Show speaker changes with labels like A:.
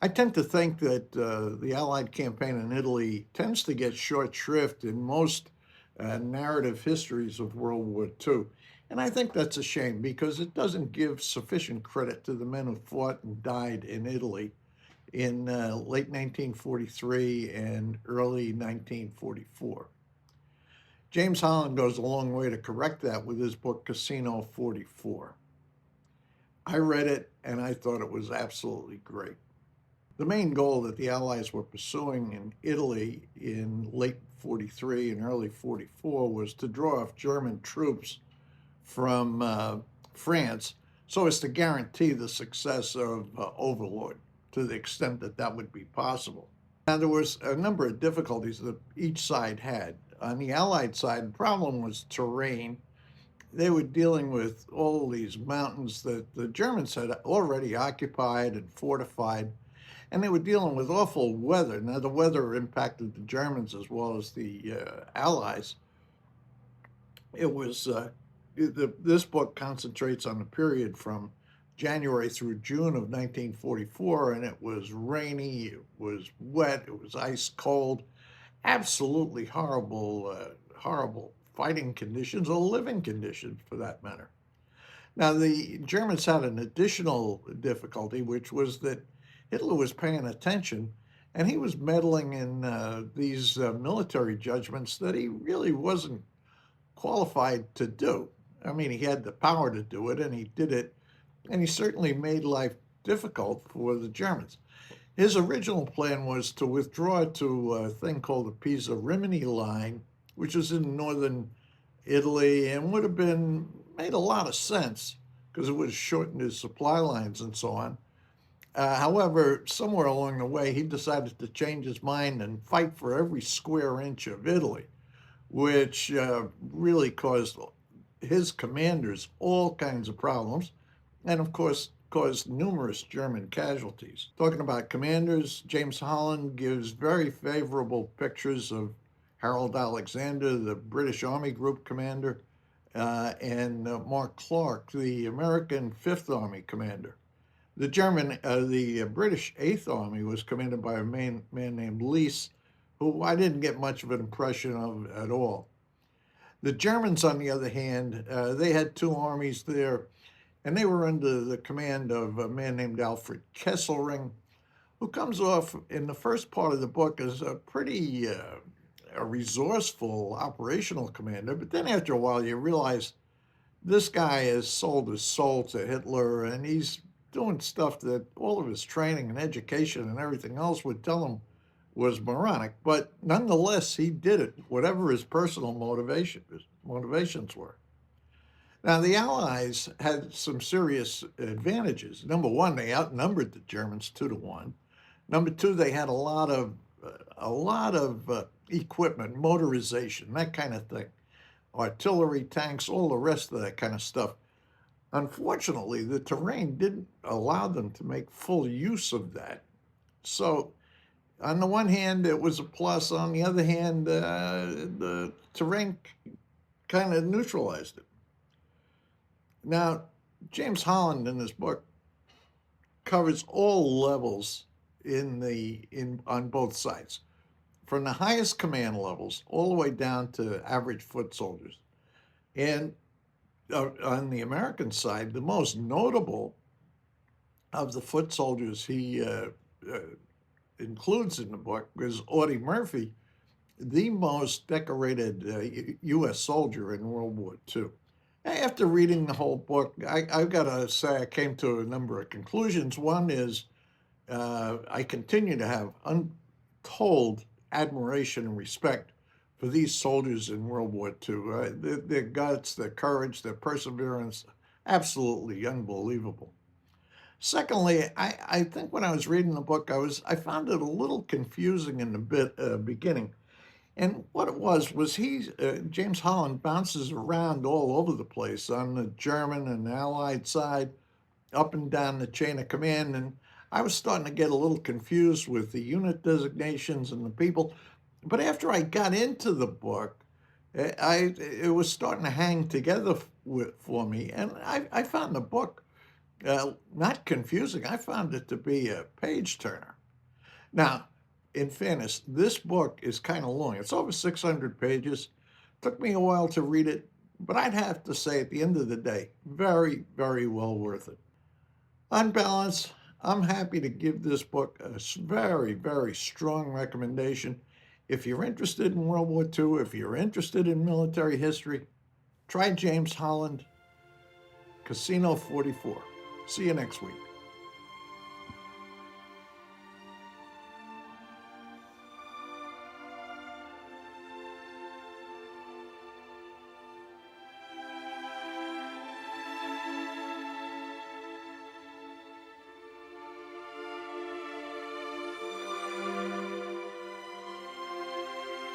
A: I tend to think that the Allied campaign in Italy tends to get short shrift in most narrative histories of World War II. And I think that's a shame because it doesn't give sufficient credit to the men who fought and died in Italy in late 1943 and early 1944. James Holland goes a long way to correct that with his book Cassino 44. I read it and I thought it was absolutely great. The main goal that the Allies were pursuing in Italy in late 43 and early 44 was to draw off German troops from France so as to guarantee the success of Overlord to the extent that that would be possible. Now, there was a number of difficulties that each side had. On the Allied side, the problem was terrain. They were dealing with all these mountains that the Germans had already occupied and fortified, and they were dealing with awful weather. Now, the weather impacted the Germans as well as the Allies. It was this book concentrates on the period from January through June of 1944, and it was rainy, it was wet, it was ice cold, absolutely horrible fighting conditions or living conditions for that matter. Now, the Germans had an additional difficulty, which was that Hitler was paying attention and he was meddling in these military judgments that he really wasn't qualified to do. I mean, he had the power to do it and he did it, and he certainly made life difficult for the Germans. His original plan was to withdraw to a thing called the Pisa-Rimini line, which was in northern Italy and would have been made a lot of sense because it would have shortened his supply lines and so on. However, somewhere along the way, he decided to change his mind and fight for every square inch of Italy, which really caused his commanders all kinds of problems, and of course, caused numerous German casualties. Talking about commanders, James Holland gives very favorable pictures of Harold Alexander, the British Army Group commander, and Mark Clark, the American Fifth Army commander. The British Eighth Army was commanded by a man named Leese, who I didn't get much of an impression of at all. The Germans, on the other hand, they had two armies there, and they were under the command of a man named Alfred Kesselring, who comes off in the first part of the book as a pretty a resourceful operational commander. But then after a while, you realize this guy has sold his soul to Hitler, and he's doing stuff that all of his training and education and everything else would tell him was moronic. But nonetheless, he did it, whatever his personal motivations were. Now, the Allies had some serious advantages. Number one, they outnumbered the Germans 2-1. Number two, they had a lot of equipment, motorization, that kind of thing, artillery, tanks, all the rest of that kind of stuff. Unfortunately, the terrain didn't allow them to make full use of that. So, on the one hand, it was a plus. On the other hand, the terrain kind of neutralized it. Now, James Holland in this book covers all levels on both sides, from the highest command levels all the way down to average foot soldiers. And on the American side, the most notable of the foot soldiers he includes in the book is Audie Murphy, the most decorated U.S. soldier in World War II. After reading the whole book, I've got to say I came to a number of conclusions. One is I continue to have untold admiration and respect for these soldiers in World War II. Their guts, their courage, their perseverance, absolutely unbelievable. Secondly, I think when I was reading the book, I found it a little confusing in the beginning. And what it was James Holland bounces around all over the place on the German and Allied side, up and down the chain of command. And I was starting to get a little confused with the unit designations and the people. But after I got into the book, it was starting to hang together for me. And I found the book Not confusing. I found it to be a page turner. Now, in fairness, this book is kind of long. It's over 600 pages. Took me a while to read it, but I'd have to say at the end of the day, very, very well worth it. On balance, I'm happy to give this book a very, very strong recommendation. If you're interested in World War II, if you're interested in military history, try James Holland, Cassino 44. See you next week.